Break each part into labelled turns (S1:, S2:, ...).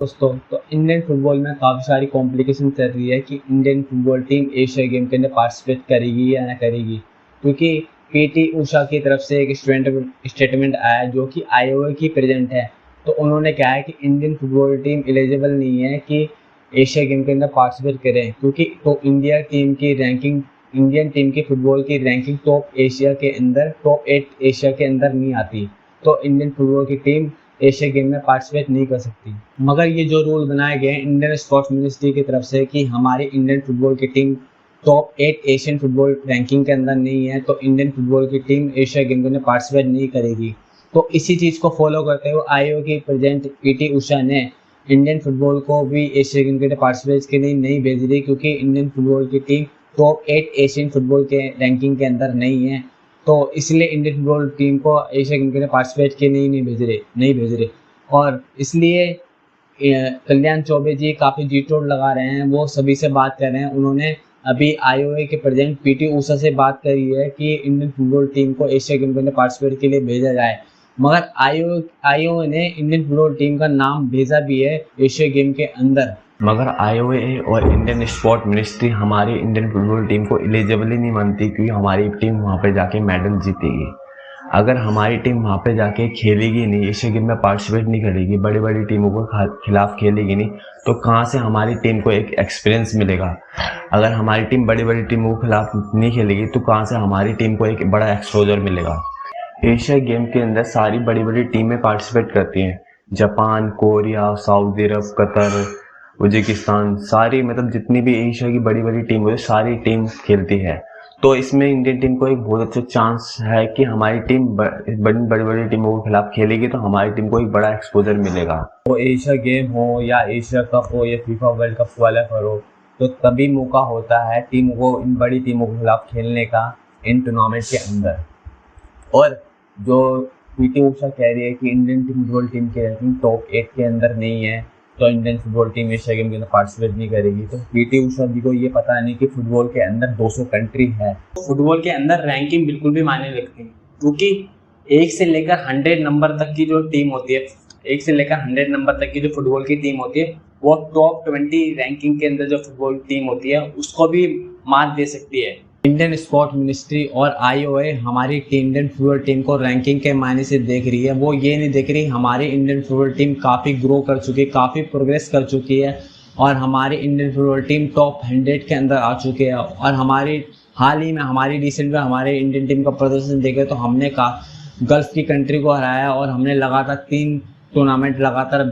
S1: दोस्तों, तो Indian football में काफ़ी सारी कॉम्प्लिकेशन चल रही है कि Indian football team Asia game के अंदर पार्टिसिपेट करेगी या ना करेगी, क्योंकि पीटी उषा की तरफ से एक स्टेटमेंट आया जो कि आईओए की प्रेजेंट है। तो उन्होंने कहा है कि इंडियन फुटबॉल टीम एलिजिबल नहीं है कि एशिया गेम के अंदर पार्टिसिपेट करें, क्योंकि तो इंडियन टीम की फुटबॉल की रैंकिंग टॉप 8 एशिया के अंदर नहीं आती। तो इंडियन फुटबॉल की टीम एशिया गेम में पार्टिसिपेट नहीं कर सकती। मगर ये जो रूल बनाए गए हैं इंडियन स्पोर्ट्स मिनिस्ट्री की तरफ से कि हमारी इंडियन फुटबॉल की team top 8 Asian football ranking के अंदर नहीं है, तो इंडियन फुटबॉल की टीम एशिया गेम में पार्टिसिपेट नहीं करेगी। तो इसी चीज़ को फॉलो करते हुए आईओ की प्रेसिडेंट पीटी उषा ने इंडियन फुटबॉल को भी एशिया गेम के लिए पार्टिसिपेट के लिए नहीं भेज रही, क्योंकि इंडियन फुटबॉल की टीम टॉप 8 एशियन फुटबॉल के रैंकिंग के अंदर नहीं है। तो इसलिए इंडियन फुटबॉल टीम को एशिया गेम के लिए पार्टिसिपेट के लिए नहीं भेज रहे। और इसलिए कल्याण चौबे जी काफ़ी जी टोड़ लगा रहे हैं, वो सभी से बात कर रहे हैं। उन्होंने अभी आईओए के प्रेसिडेंट पीटी उषा से बात करी है कि इंडियन फुटबॉल टीम को एशिया गेम के लिए पार्टिसिपेट के लिए भेजा जाए। मगर आईओए ने इंडियन फुटबॉल टीम का नाम भेजा भी है एशिया गेम के अंदर।
S2: मगर आईओए और इंडियन स्पोर्ट मिनिस्ट्री हमारी इंडियन फुटबॉल टीम को एलिजिबल ही नहीं मानती, क्योंकि हमारी टीम वहाँ पे जाके मेडल जीतेगी। अगर हमारी टीम वहाँ पे जाके खेलेगी नहीं, एशिया गेम में पार्टिसिपेट नहीं करेगी, बड़ी बड़ी टीमों के खिलाफ खेलेगी नहीं, तो कहाँ से हमारी टीम को एक एक्सपीरियंस मिलेगा। अगर हमारी टीम बड़ी बड़ी टीमों के खिलाफ नहीं खेलेगी तो कहाँ से हमारी टीम को एक बड़ा एक्सपोजर मिलेगा। एशिया गेम के अंदर सारी बड़ी बड़ी टीमें पार्टिसिपेट करती हैं, जापान, कोरिया, सऊदी अरब, कतर, उज्बेकिस्तान, सारी मतलब जितनी भी एशिया की बड़ी बड़ी टीम होती है सारी टीम खेलती है। तो इसमें इंडियन टीम को एक बहुत अच्छा चांस है कि हमारी टीम बड़ी बड़ी टीमों के खिलाफ खेलेगी, तो हमारी टीम को एक बड़ा एक्सपोजर मिलेगा।
S1: वो एशिया गेम हो या एशिया कप हो या फीफा वर्ल्ड कप क्वालिफायर हो, तो तभी मौका होता है टीम को इन बड़ी टीमों के खिलाफ खेलने का इन टूर्नामेंट के अंदर। और जो पीटी उषा कह रही है कि इंडियन फुटबॉल टीम की रैंकिंग टॉप 8 के अंदर नहीं है, तो Indian football team Asia game के अंदर पार्टिसिपेट नहीं करेगी। तो पीटी उषा जी को ये पता नहीं कि फुटबॉल के अंदर 200 कंट्री है।
S3: फुटबॉल के अंदर रैंकिंग बिल्कुल भी मायने रखती है, क्योंकि 1 से लेकर 100 नंबर तक की जो टीम होती है, 1 से लेकर 100 नंबर तक की जो फुटबॉल की टीम होती है, वो टॉप 20 रैंकिंग के अंदर जो फुटबॉल टीम होती है उसको भी मात दे सकती है।
S1: इंडियन स्पोर्ट मिनिस्ट्री और आईओए हमारी इंडियन फुटबॉल टीम को रैंकिंग के मायने से देख रही है। वो ये नहीं देख रही हमारी इंडियन फुटबॉल टीम काफ़ी ग्रो कर चुकी है, काफ़ी प्रोग्रेस कर चुकी है, और हमारी इंडियन फुटबॉल टीम टॉप 100 के अंदर आ चुकी है। और हाल ही में हमारी रिसेंट में हमारे इंडियन टीम का प्रदर्शन देखे तो हमने गल्फ की कंट्री को हराया, और हमने लगातार 3 टूर्नामेंट लगातार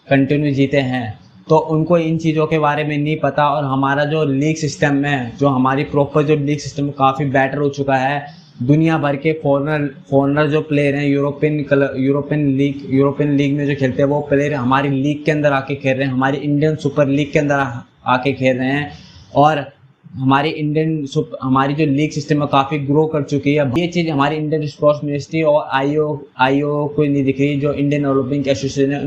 S1: कंटिन्यू जीते हैं। तो उनको इन चीज़ों के बारे में नहीं पता। और हमारा जो लीग सिस्टम है, जो हमारी प्रॉपर जो लीग सिस्टम काफ़ी बेटर हो चुका है। दुनिया भर के फॉरनर जो प्लेयर हैं यूरोपियन लीग में जो खेलते हैं, वो प्लेयर हमारी लीग के अंदर आके खेल रहे हैं, हमारी इंडियन सुपर लीग के अंदर आके खेल रहे हैं। और हमारी जो लीग सिस्टम है काफ़ी ग्रो कर चुकी है। ये चीज़ हमारी इंडियन स्पोर्ट्स मिनिस्ट्री और आईओ को नहीं दिख रही। जो इंडियन ओलंपिक एसोसिएशन है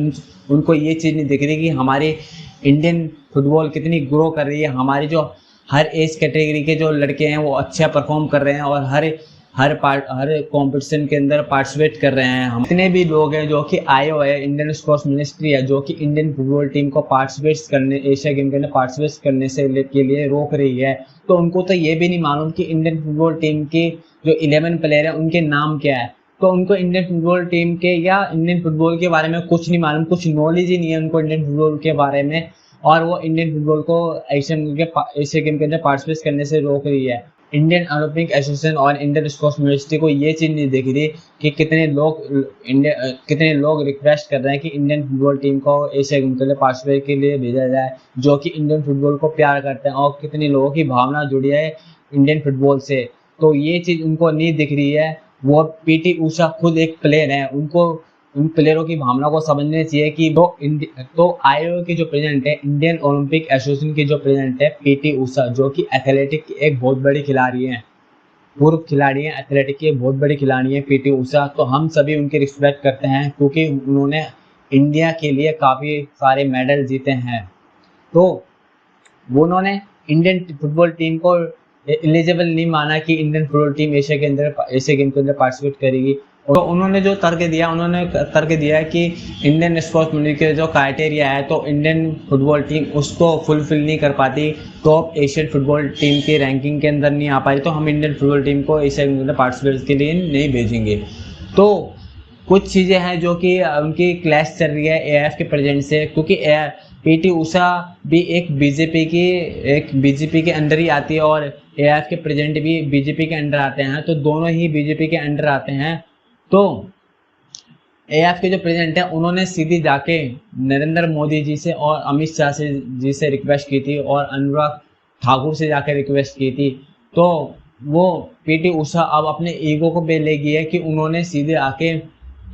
S1: उनको ये चीज़ नहीं दिख रही कि हमारी इंडियन फुटबॉल कितनी ग्रो कर रही है। हमारी जो हर एज कैटेगरी के जो लड़के हैं वो अच्छा परफॉर्म कर रहे हैं, और हर कंपटीशन के अंदर पार्टिसिपेट कर रहे हैं। हम इतने भी लोग हैं जो कि आईओ है, इंडियन स्पोर्ट्स मिनिस्ट्री है, जो कि इंडियन फुटबॉल टीम को एशिया गेम के अंदर पार्टिसिपेट करने के लिए रोक रही है। तो उनको तो ये भी नहीं मालूम कि इंडियन फुटबॉल टीम के जो 11 प्लेयर हैं उनके नाम क्या है। तो उनको इंडियन फुटबॉल टीम के या इंडियन फुटबॉल के बारे में कुछ नहीं मालूम, कुछ नॉलेज ही नहीं है उनको इंडियन फुटबॉल के बारे में। और वो इंडियन फुटबॉल को एशिया गेम के अंदर पार्टिसिपेट करने से रोक रही है। इंडियन ओलंपिक एसोसिएशन और इंडियन स्पोर्ट्स मिनिस्ट्री को ये चीज़ नहीं देख रही कि कितने लोग रिक्वेस्ट कर रहे हैं कि इंडियन फुटबॉल टीम को एशिया गेम के लिए पार्टिसिपेट के लिए भेजा जाए, जो कि इंडियन फुटबॉल को प्यार करते हैं, और कितने लोगों की भावना जुड़ी है इंडियन फुटबॉल से। तो ये चीज़ उनको नहीं दिख रही है। वो पीटी उषा खुद एक प्लेयर है, उनको उन प्लेयरों की भावना को समझना चाहिए कि तो आईओ के जो प्रेसिडेंट है, इंडियन ओलंपिक एसोसिएशन के जो प्रेसिडेंट है पीटी उषा, जो कि एथलेटिक की एक बहुत बड़ी खिलाड़ी हैं, पूर्व खिलाड़ी हैं, एथलेटिक की एक बहुत बड़ी खिलाड़ी हैं पीटी उषा। तो हम सभी उनकी रिस्पेक्ट करते हैं, क्योंकि उन्होंने इंडिया के लिए काफ़ी सारे मेडल जीते हैं। तो उन्होंने इंडियन फुटबॉल टीम को एलिजिबल नहीं माना कि Indian football team Asia game के अंदर पार्टिसिपेट करेगी। तो उन्होंने तर्क दिया है कि इंडियन स्पोर्ट्स मिनिस्ट्री के जो क्राइटेरिया है तो इंडियन फुटबॉल टीम उसको फुलफिल नहीं कर पाती, टॉप एशियन फुटबॉल टीम की रैंकिंग के अंदर नहीं आ पाई, तो हम इंडियन फुटबॉल टीम को एशिया गेम में पार्टिसिपेट के लिए नहीं भेजेंगे। तो कुछ चीज़ें हैं जो कि उनकी क्लैश चल रही है एआईएफ के प्रेजेंट से, क्योंकि पीटी उषा भी एक बीजेपी के अंडर ही आती है और एआईएफ के प्रेजेंट भी बीजेपी के अंडर आते हैं, तो दोनों ही बीजेपी के अंडर आते हैं। तो एआईएफ के जो प्रेसिडेंट है उन्होंने सीधी जाके नरेंद्र मोदी जी से और अमित शाह जी से रिक्वेस्ट की थी और अनुराग ठाकुर से जाकर रिक्वेस्ट की थी। तो वो पीटी उषा अब अपने ईगो को बेलेगी है कि उन्होंने सीधे आके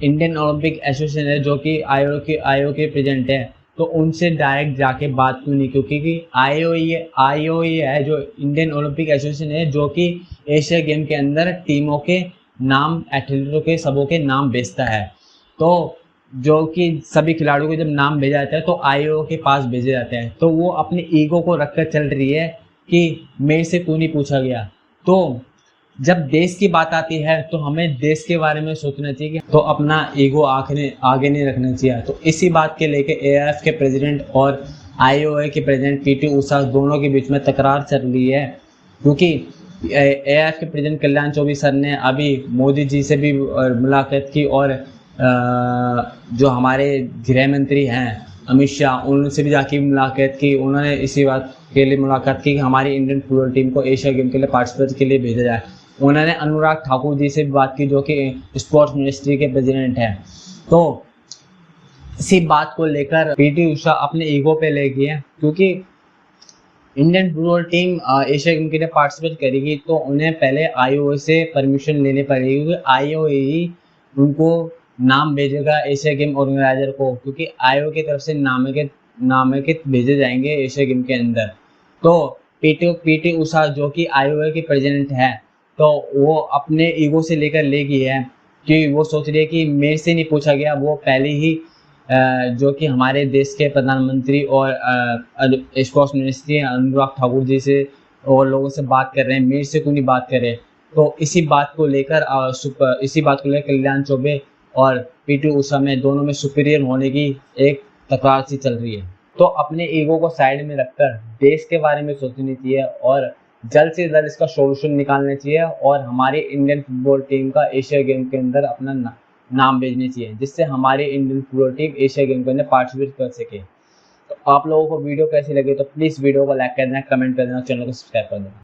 S1: इंडियन ओलंपिक एसोसिएशन है जो कि आईओ के प्रेसिडेंट है, तो उनसे डायरेक्ट जाके बात क्यों नहीं, क्योंकि आईओ है जो इंडियन ओलंपिक एसोसिएशन है जो कि एशिया गेम के अंदर टीमों के नाम, एथलीटों के सबों के नाम भेजता है। तो जो कि सभी खिलाड़ियों को जब नाम भेजा जाता है तो आईओ के पास भेजे जाते हैं, तो वो अपने ईगो को रखकर चल रही है कि मेरे से क्यों नहीं पूछा गया। तो जब देश की बात आती है तो हमें देश के बारे में सोचना चाहिए कि तो अपना ईगो आगे नहीं रखना चाहिए। तो इसी बात के लेके एआईएफ के प्रेसिडेंट और आईओए के प्रेसिडेंट पीटी उषा दोनों के बीच में तकरार चल रही है, क्योंकि एआईएफ के प्रेसिडेंट कल्याण चौबे सर ने अभी मोदी जी से भी मुलाकात की और जो हमारे गृह मंत्री हैं अमित शाह उनसे भी जाके मुलाकात की। उन्होंने इसी बात के लिए मुलाकात की कि हमारी इंडियन फुटबॉल टीम को एशिया गेम के लिए पार्टिसिपेट के लिए भेजा जाए। उन्होंने अनुराग ठाकुर जी से भी बात की जो कि स्पोर्ट्स मिनिस्ट्री के प्रेसिडेंट हैं। तो इसी बात को लेकर पीटी उषा अपने ईगो पे ले गई है, क्योंकि Indian football team Asia game के लिए पार्टिसिपेट करेगी तो उन्हें पहले आईओए से परमिशन लेनी पड़ेगी, क्योंकि आईओए ही उनको नाम भेजेगा एशिया गेम ऑर्गेनाइजर को, क्योंकि आईओए की तरफ से नामांकित भेजे जाएंगे एशिया गेम के अंदर। तो पीटी उषा जो कि आईओए की प्रेसिडेंट है तो वो अपने ईगो से लेकर ले गई है कि वो सोच रही है कि मेरे से नहीं पूछा गया। वो पहले ही जो कि हमारे देश के प्रधानमंत्री और स्पोर्ट्स मिनिस्ट्री अनुराग ठाकुर जी से और लोगों से बात कर रहे हैं, मेरे से क्यों नहीं बात कर रहे। तो इसी बात को लेकर कल्याण चौबे और पीटी उषा में दोनों में सुपीरियर होने की एक तकरार सी चल रही है। तो अपने ईगो को साइड में रखकर देश के बारे में सोचनी चाहिए और जल्द से जल्द इसका सोल्यूशन निकालना चाहिए और हमारी इंडियन फुटबॉल टीम का एशिया गेम के अंदर अपना नाम भेजने चाहिए, जिससे हमारी Indian football team Asia game के अंदर पार्टिसिपेट कर सके। तो आप लोगों को वीडियो कैसी लगी तो प्लीज़ वीडियो को लाइक कर देना, कमेंट कर देना, चैनल को सब्सक्राइब कर देना।